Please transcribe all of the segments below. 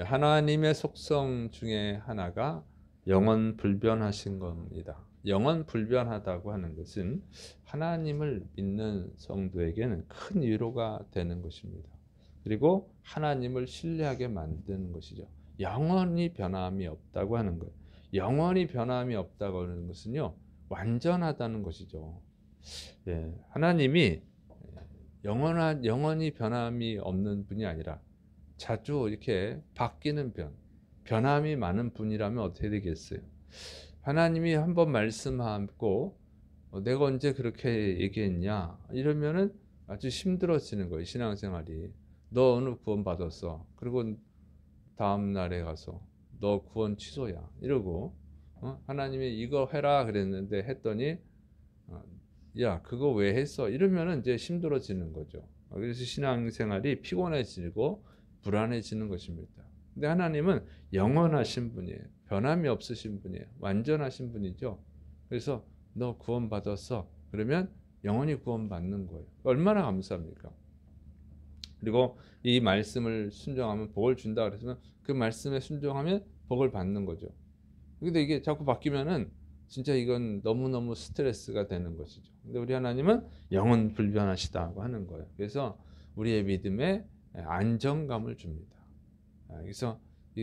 하나님의 속성 중에 하나가 영원 불변하신 겁니다. 영원 불변하다고 하는 것은 하나님을 믿는 성도에게는 큰 위로가 되는 것입니다. 그리고 하나님을 신뢰하게 만드는 것이죠. 영원히 변함이 없다고 하는 거예요. 영원히 변함이 없다고 하는 것은요, 완전하다는 것이죠. 하나님이 영원히 변함이 없는 분이 아니라 자주 이렇게 바뀌는 변함이 많은 분이라면 어떻게 되겠어요? 하나님이 한번 말씀하고 내가 언제 그렇게 얘기했냐 이러면은 아주 힘들어지는 거예요. 신앙생활이. 너 오늘 구원 받았어. 그리고 다음 날에 가서 너 구원 취소야 이러고, 하나님이 이거 해라 그랬는데 했더니 야 그거 왜 했어 이러면은 이제 힘들어지는 거죠. 그래서 신앙생활이 피곤해지고 불안해지는 것입니다. 근데 하나님은 영원하신 분이에요. 변함이 없으신 분이에요. 완전하신 분이죠. 그래서 너 구원 받았어. 그러면 영원히 구원 받는 거예요. 얼마나 감사합니까? 그리고 이 말씀을 순종하면 복을 준다 그랬으면 그 말씀에 순종하면 복을 받는 거죠. 근데 이게 자꾸 바뀌면은 진짜 이건 너무너무 스트레스가 되는 것이죠. 근데 우리 하나님은 영원 불변하시다고 하는 거예요. 그래서 우리의 믿음에 안정감을 줍니다. 그래서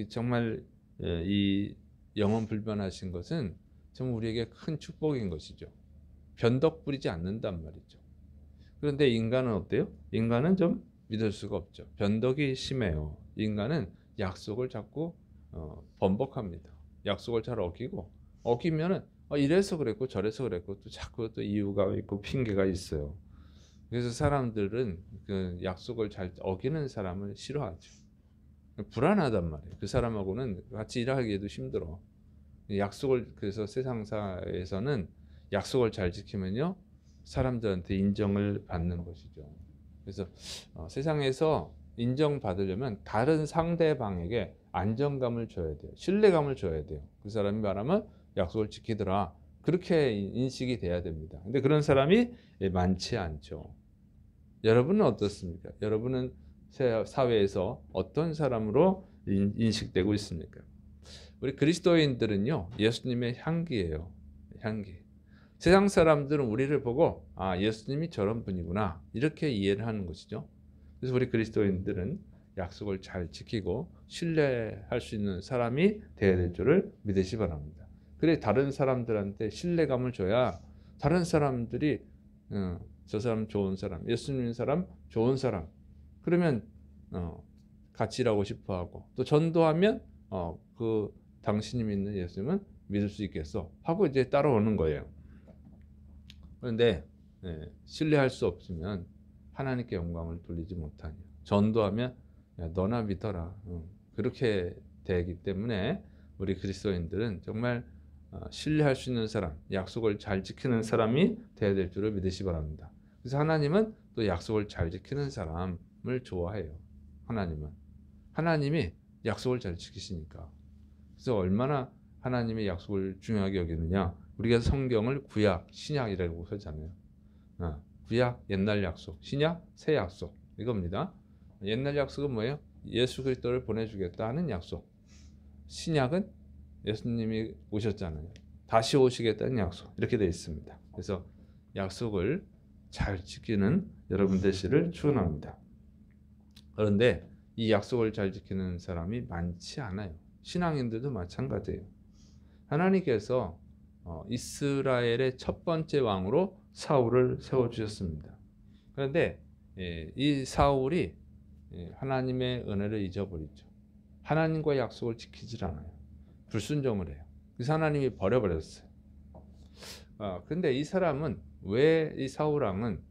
정말 이 영원 불변하신 것은 정말 우리에게 큰 축복인 것이죠. 변덕 부리지 않는단 말이죠. 그런데 인간은 어때요? 인간은 좀 믿을 수가 없죠. 변덕이 심해요. 인간은 약속을 자꾸 번복합니다. 약속을 잘 어기면은 이래서 그랬고 저래서 그랬고 또 자꾸 또 이유가 있고 핑계가 있어요. 그래서 사람들은 그 약속을 잘 어기는 사람을 싫어하죠. 불안하단 말이에요. 그 사람하고는 같이 일하기에도 힘들어. 약속을 그래서 세상사에서는 약속을 잘 지키면요 사람들한테 인정을 받는 것이죠. 그래서 세상에서 인정받으려면 다른 상대방에게 안정감을 줘야 돼요. 신뢰감을 줘야 돼요. 그 사람이 말하면 약속을 지키더라. 그렇게 인식이 돼야 됩니다. 근데 그런 사람이 많지 않죠. 여러분은 어떻습니까? 여러분은 사회에서 어떤 사람으로 인식되고 있습니까? 우리 그리스도인들은요, 예수님의 향기예요. 향기. 세상 사람들은 우리를 보고 예수님이 저런 분이구나 이렇게 이해를 하는 것이죠. 그래서 우리 그리스도인들은 약속을 잘 지키고 신뢰할 수 있는 사람이 되어야 될 줄을 믿으시 바랍니다. 그래 다른 사람들한테 신뢰감을 줘야 다른 사람들이 저 사람 좋은 사람, 예수님 사람 좋은 사람 그러면 같이 일하고 싶어하고 또 전도하면 그 당신이 믿는 예수님은 믿을 수 있겠어 하고 이제 따라오는 거예요. 그런데 신뢰할 수 없으면 하나님께 영광을 돌리지 못하냐. 전도하면 야, 너나 믿어라. 그렇게 되기 때문에 우리 그리스도인들은 정말 신뢰할 수 있는 사람, 약속을 잘 지키는 사람이 되어야 될 줄을 믿으시 바랍니다. 그래서 하나님은 또 약속을 잘 지키는 사람을 좋아해요. 하나님이 약속을 잘 지키시니까. 그래서 얼마나 하나님의 약속을 중요하게 여기느냐. 우리가 성경을 구약, 신약이라고 하잖아요. 구약, 옛날 약속, 신약, 새 약속 이겁니다. 옛날 약속은 뭐예요? 예수 그리스도를 보내주겠다 하는 약속. 신약은 예수님이 오셨잖아요. 다시 오시겠다는 약속 이렇게 되어 있습니다. 그래서 약속을 잘 지키는 여러분 되시를 축원합니다. 그런데 이 약속을 잘 지키는 사람이 많지 않아요. 신앙인들도 마찬가지예요. 하나님께서 이스라엘의 첫 번째 왕으로 사울을 세워주셨습니다. 그런데 이 사울이 하나님의 은혜를 잊어버리죠. 하나님과 약속을 지키질 않아요. 불순종을 해요. 그래서 하나님이 버려버렸어요. 그런데 이 사람은 왜 이 사울 왕은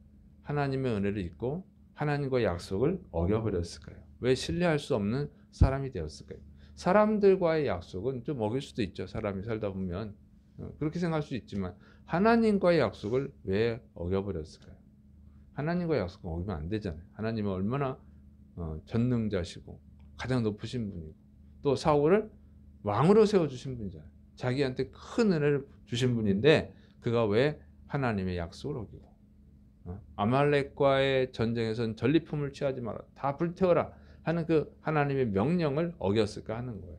하나님의 은혜를 잊고 하나님과 약속을 어겨버렸을까요? 왜 신뢰할 수 없는 사람이 되었을까요? 사람들과의 약속은 좀 어길 수도 있죠. 사람이 살다 보면 그렇게 생각할 수 있지만 하나님과의 약속을 왜 어겨버렸을까요? 하나님과의 약속은 어기면 안 되잖아요. 하나님은 얼마나 전능자시고 가장 높으신 분이고 또 사울을 왕으로 세워주신 분이잖아요. 자기한테 큰 은혜를 주신 분인데 그가 왜 하나님의 약속을 어기고 아말렉과의 전쟁에서는 전리품을 취하지 마라. 다 불태워라. 하는 그 하나님의 명령을 어겼을까 하는 거예요.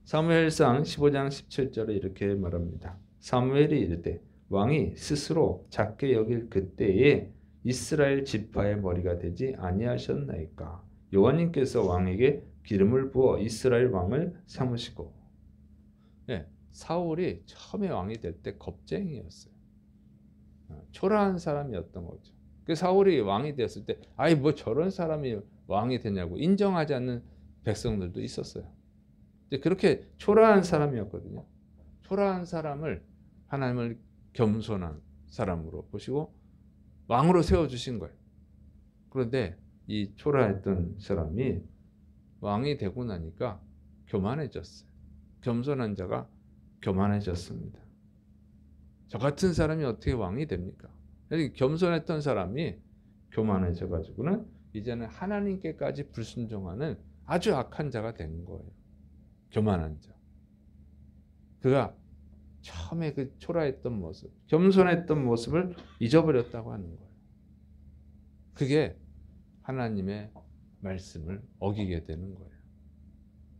사무엘상 15장 17절에 이렇게 말합니다. 사무엘이 이르되 왕이 스스로 작게 여길 그때에 이스라엘 지파의 머리가 되지 아니하셨나이까. 여호와님께서 왕에게 기름을 부어 이스라엘 왕을 삼으시고. 네, 사울이 처음에 왕이 될 때 겁쟁이였어요. 초라한 사람이었던 거죠. 그 사울이 왕이 되었을 때 아이 뭐 저런 사람이 왕이 되냐고 인정하지 않는 백성들도 있었어요. 그렇게 초라한 사람이었거든요. 초라한 사람을 하나님을 겸손한 사람으로 보시고 왕으로 세워주신 거예요. 그런데 이 초라했던 사람이 왕이 되고 나니까 교만해졌어요. 겸손한 자가 교만해졌습니다. 저 같은 사람이 어떻게 왕이 됩니까? 겸손했던 사람이 교만해져 가지고는 이제는 하나님께까지 불순종하는 아주 악한 자가 된 거예요. 교만한 자. 그가 처음에 그 초라했던 모습, 겸손했던 모습을 잊어버렸다고 하는 거예요. 그게 하나님의 말씀을 어기게 되는 거예요.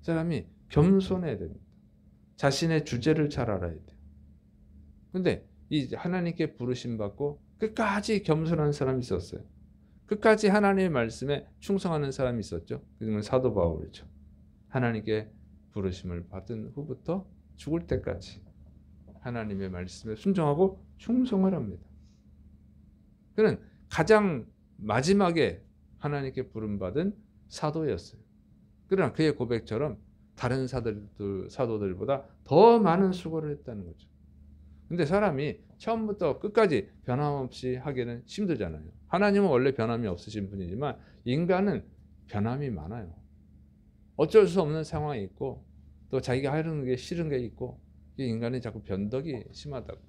사람이 겸손해야 됩니다. 자신의 주제를 잘 알아야 돼요. 근데 이 하나님께 부르심 받고 끝까지 겸손한 사람이 있었어요. 끝까지 하나님의 말씀에 충성하는 사람이 있었죠. 그러면 사도 바울이죠. 하나님께 부르심을 받은 후부터 죽을 때까지 하나님의 말씀에 순종하고 충성을 합니다. 그는 가장 마지막에 하나님께 부름받은 사도였어요. 그러나 그의 고백처럼 다른 사도들보다 더 많은 수고를 했다는 거죠. 근데 사람이 처음부터 끝까지 변함없이 하기는 힘들잖아요. 하나님은 원래 변함이 없으신 분이지만 인간은 변함이 많아요. 어쩔 수 없는 상황이 있고 또 자기가 하려는 게 싫은 게 있고 인간이 자꾸 변덕이 심하다고.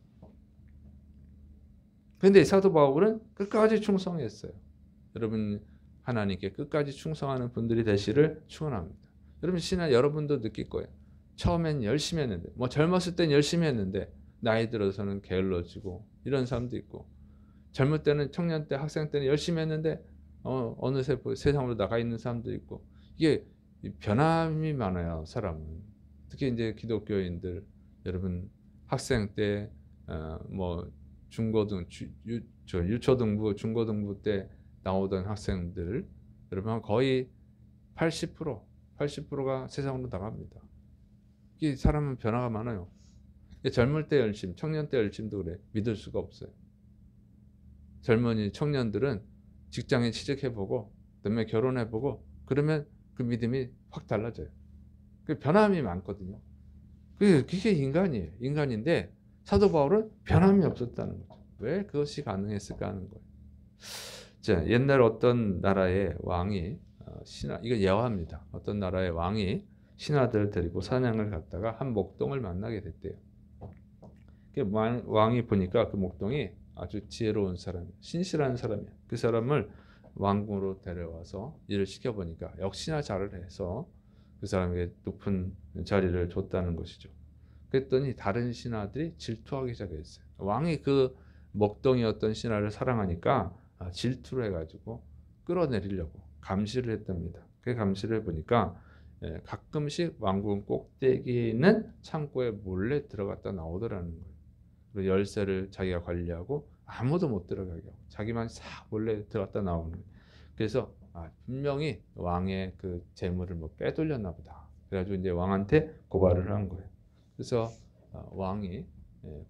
그런데 사도 바울은 끝까지 충성했어요. 여러분 하나님께 끝까지 충성하는 분들이 되시를 축원합니다. 여러분 여러분도 느낄 거예요. 처음엔 열심히 했는데 뭐 젊었을 땐 열심히 했는데 나이 들어서는 게을러지고 이런 사람도 있고 젊을 때는 청년 때 학생 때는 열심히 했는데 어느새 세상으로 나가 있는 사람도 있고 이게 변함이 많아요. 사람은 특히 이제 기독교인들 여러분 학생 때 뭐 유초등부 중고등부 때 나오던 학생들 여러분 거의 80%가 세상으로 나갑니다. 이 사람은 변화가 많아요. 젊을 때 열심, 청년 때 열심도 그래. 믿을 수가 없어요. 젊은이 청년들은 직장에 취직해보고 그다음에 결혼해보고 그러면 그 믿음이 확 달라져요. 그 변함이 많거든요. 그게 인간이에요. 인간인데 사도 바울은 변함이 없었다는 거죠. 왜 그것이 가능했을까 하는 거예요. 자, 옛날 어떤 나라의 왕이 이거 예화입니다. 어떤 나라의 왕이 신하들 데리고 사냥을 갔다가 한 목동을 만나게 됐대요. 왕이 보니까 그 목동이 아주 지혜로운 사람이에요. 신실한 사람이에요. 그 사람을 왕궁으로 데려와서 일을 시켜보니까 역시나 잘을 해서 그 사람에게 높은 자리를 줬다는 것이죠. 그랬더니 다른 신하들이 질투하기 시작했어요. 왕이 그 목동이었던 신하를 사랑하니까 질투를 해가지고 끌어내리려고 감시를 했답니다. 그 감시를 해보니까 가끔씩 왕궁 꼭대기에 있는 창고에 몰래 들어갔다 나오더라는 거예요. 그리고 열쇠를 자기가 관리하고 아무도 못 들어가게 하고 자기만 싹 몰래 들어갔다 나오는 거예요. 그래서 분명히 왕의 그 재물을 뭐 빼돌렸나 보다. 그래가지고 이제 왕한테 고발을 한 거예요. 그래서 왕이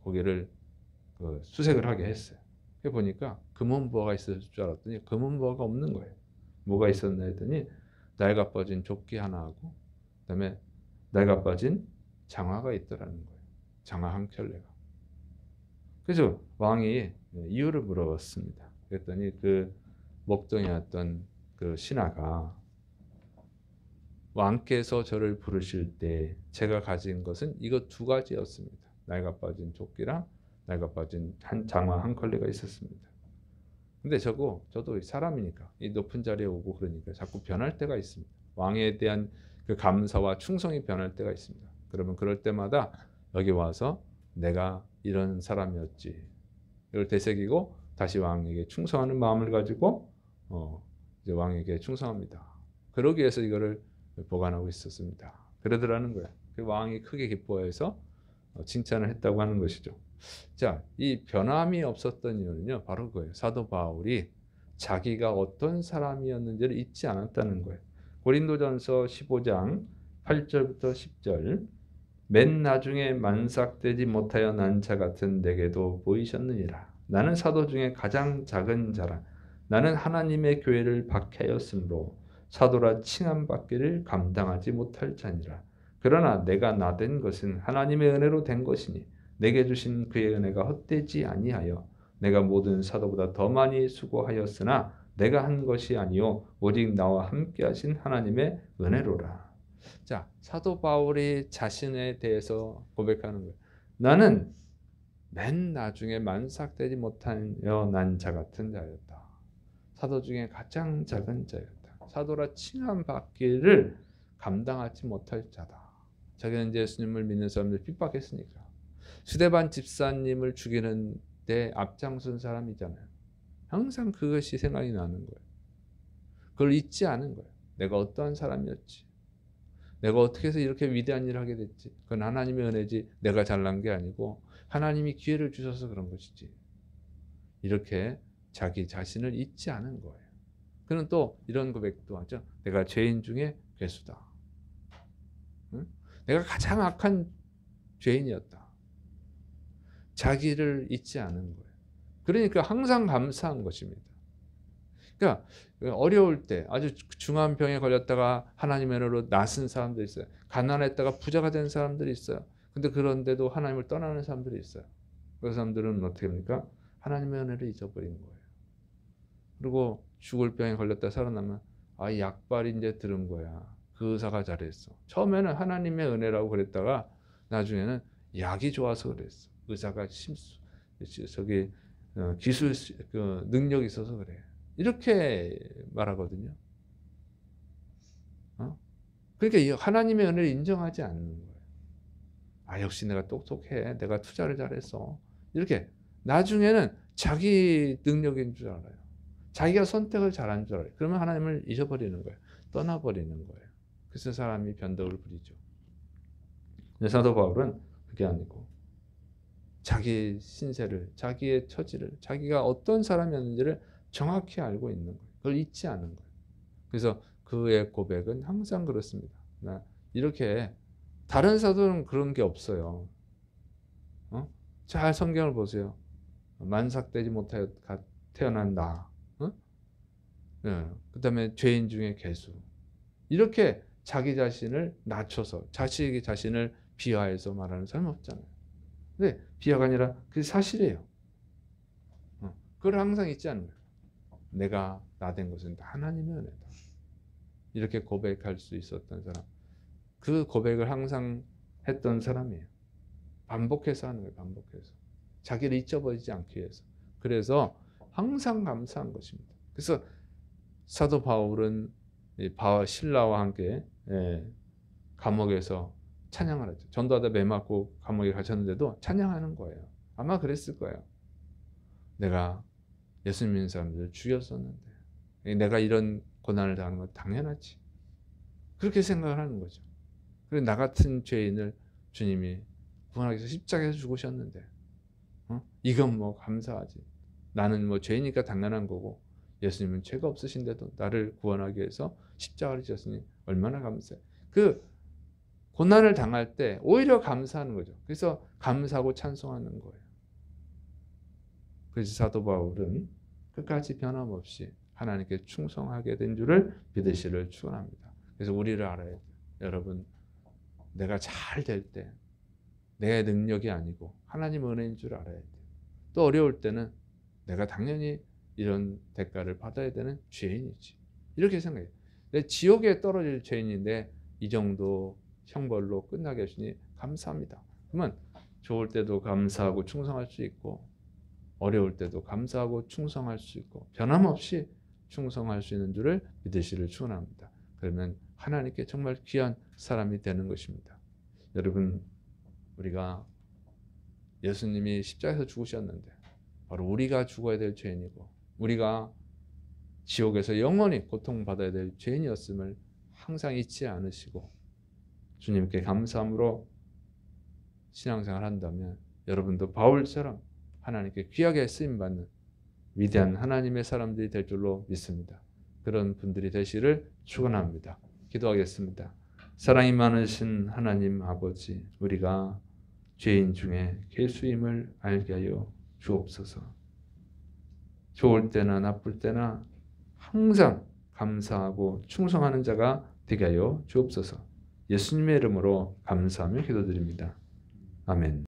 고개를 수색을 하게 했어요. 해보니까 금은보화가 있을 줄 알았더니 금은보화가 없는 거예요. 뭐가 있었나 했더니 낡아 빠진 조끼 하나하고 그다음에 낡아 빠진 장화가 있더라는 거예요. 장화 한 켤레가. 그래서 왕이 이유를 물어봤습니다. 그랬더니 그 목동이었던 그 신하가 왕께서 저를 부르실 때 제가 가진 것은 이것 두 가지였습니다. 낡아 빠진 조끼랑 낡아 빠진 장화 한 켤레가 있었습니다. 근데 저도 사람이니까 이 높은 자리에 오고 그러니까 자꾸 변할 때가 있습니다. 왕에 대한 그 감사와 충성이 변할 때가 있습니다. 그러면 그럴 때마다 여기 와서 내가 이런 사람이었지 이걸 되새기고 다시 왕에게 충성하는 마음을 가지고 이제 왕에게 충성합니다. 그러기 위해서 이거를 보관하고 있었습니다. 그러더라는 거예요. 왕이 크게 기뻐해서 칭찬을 했다고 하는 것이죠. 자, 이 변함이 없었던 이유는요, 바로 그거예요. 사도 바울이 자기가 어떤 사람이었는지를 잊지 않았다는 거예요. 고린도전서 15장 8절부터 10절. 맨 나중에 만삭되지 못하여 난 자 같은 내게도 보이셨느니라. 나는 사도 중에 가장 작은 자라. 나는 하나님의 교회를 박해하였으므로 사도라 칭함받기를 감당하지 못할 자니라. 그러나 내가 나된 것은 하나님의 은혜로 된 것이니 내게 주신 그의 은혜가 헛되지 아니하여 내가 모든 사도보다 더 많이 수고하였으나 내가 한 것이 아니요 오직 나와 함께 하신 하나님의 은혜로라. 자, 사도 바울이 자신에 대해서 고백하는 거예요. 나는 맨 나중에 만삭되지 못하여 난 자 같은 자였다. 사도 중에 가장 작은 자였다. 사도라 칭함받기를 감당하지 못할 자다. 자기는 이제 예수님을 믿는 사람들 핍박했으니까. 스데반 집사님을 죽이는 데 앞장선 사람이잖아요. 항상 그것이 생각이 나는 거예요. 그걸 잊지 않은 거예요. 내가 어떠한 사람이었지. 내가 어떻게 해서 이렇게 위대한 일을 하게 됐지. 그건 하나님의 은혜지 내가 잘난 게 아니고 하나님이 기회를 주셔서 그런 것이지. 이렇게 자기 자신을 잊지 않은 거예요. 그는 또 이런 고백도 하죠. 내가 죄인 중에 괴수다. 응? 내가 가장 악한 죄인이었다. 자기를 잊지 않은 거예요. 그러니까 항상 감사한 것입니다. 그러니까 어려울 때 아주 중한 병에 걸렸다가 하나님의 은혜로 낫은 사람들이 있어요. 가난했다가 부자가 된 사람들이 있어요. 근데 그런데도 하나님을 떠나는 사람들이 있어요. 그 사람들은 어떻게 합니까? 하나님의 은혜를 잊어버린 거예요. 그리고 죽을 병에 걸렸다 살아나면 약발이 이제 들은 거야. 그 의사가 잘했어. 처음에는 하나님의 은혜라고 그랬다가 나중에는 약이 좋아서 그랬어. 의사가 기술 능력이 있어서 그래. 이렇게 말하거든요. 그러니까 하나님의 은혜를 인정하지 않는 거예요. 역시 내가 똑똑해. 내가 투자를 잘했어. 이렇게 나중에는 자기 능력인 줄 알아요. 자기가 선택을 잘한 줄 알아요. 그러면 하나님을 잊어버리는 거예요. 떠나버리는 거예요. 그래서 사람이 변덕을 부리죠. 근데 사도 바울은 그게 아니고 자기 신세를, 자기의 처지를, 자기가 어떤 사람이었는지를 정확히 알고 있는 거예요. 그걸 잊지 않은 거예요. 그래서 그의 고백은 항상 그렇습니다. 이렇게 다른 사도는 그런 게 없어요. 잘 성경을 보세요. 만삭되지 못하여 태어난 나. 그 다음에 죄인 중에 괴수. 이렇게 자기 자신을 낮춰서 자기 자신을 비하해서 말하는 사람은 없잖아요. 근데 비하가 아니라 그게 사실이에요. 그걸 항상 잊지 않는 거예요. 내가 나된 것은 하나님의 은혜다. 이렇게 고백할 수 있었던 사람. 그 고백을 항상 했던 사람이에요. 반복해서 하는 거예요. 반복해서. 자기를 잊어버리지 않기 위해서. 그래서 항상 감사한 것입니다. 그래서 사도 바울은 신라와 함께 감옥에서 찬양을 했죠. 전도하다 매 맞고 감옥에 가셨는데도 찬양하는 거예요. 아마 그랬을 거예요. 내가 예수 믿는 사람들을 죽였었는데 내가 이런 고난을 당하는 건 당연하지. 그렇게 생각을 하는 거죠. 그리고 나 같은 죄인을 주님이 구원하기 위해서 십자가에서 죽으셨는데 이건 뭐 감사하지. 나는 뭐 죄이니까 당연한 거고 예수님은 죄가 없으신데도 나를 구원하기 위해서 십자가를 지셨으니 얼마나 감사해. 그 고난을 당할 때 오히려 감사하는 거죠. 그래서 감사하고 찬송하는 거예요. 그래서 사도 바울은 끝까지 변함없이 하나님께 충성하게 된 줄을 믿으시를 축원합니다. 그래서 우리를 알아야 돼요. 여러분, 내가 잘 될 때 내 능력이 아니고 하나님의 은혜인 줄 알아야 돼요. 또 어려울 때는 내가 당연히 이런 대가를 받아야 되는 죄인이지. 이렇게 생각해요. 내 지옥에 떨어질 죄인인데 이 정도 형벌로 끝나게 하시니 감사합니다. 그러면 좋을 때도 감사하고 충성할 수 있고 어려울 때도 감사하고 충성할 수 있고 변함없이 충성할 수 있는 줄을 믿으시를 축원합니다. 그러면 하나님께 정말 귀한 사람이 되는 것입니다. 여러분, 우리가 예수님이 십자가에서 죽으셨는데 바로 우리가 죽어야 될 죄인이고 우리가 지옥에서 영원히 고통받아야 될 죄인이었음을 항상 잊지 않으시고 주님께 감사함으로 신앙생활 한다면 여러분도 바울처럼 하나님께 귀하게 쓰임받는 위대한 하나님의 사람들이 될 줄로 믿습니다. 그런 분들이 되시를 축원합니다. 기도하겠습니다. 사랑이 많으신 하나님 아버지, 우리가 죄인 중에 괴수임을 알게 하여 주옵소서. 좋을 때나 나쁠 때나 항상 감사하고 충성하는 자가 되게 하여 주옵소서. 예수님의 이름으로 감사하며 기도드립니다. 아멘.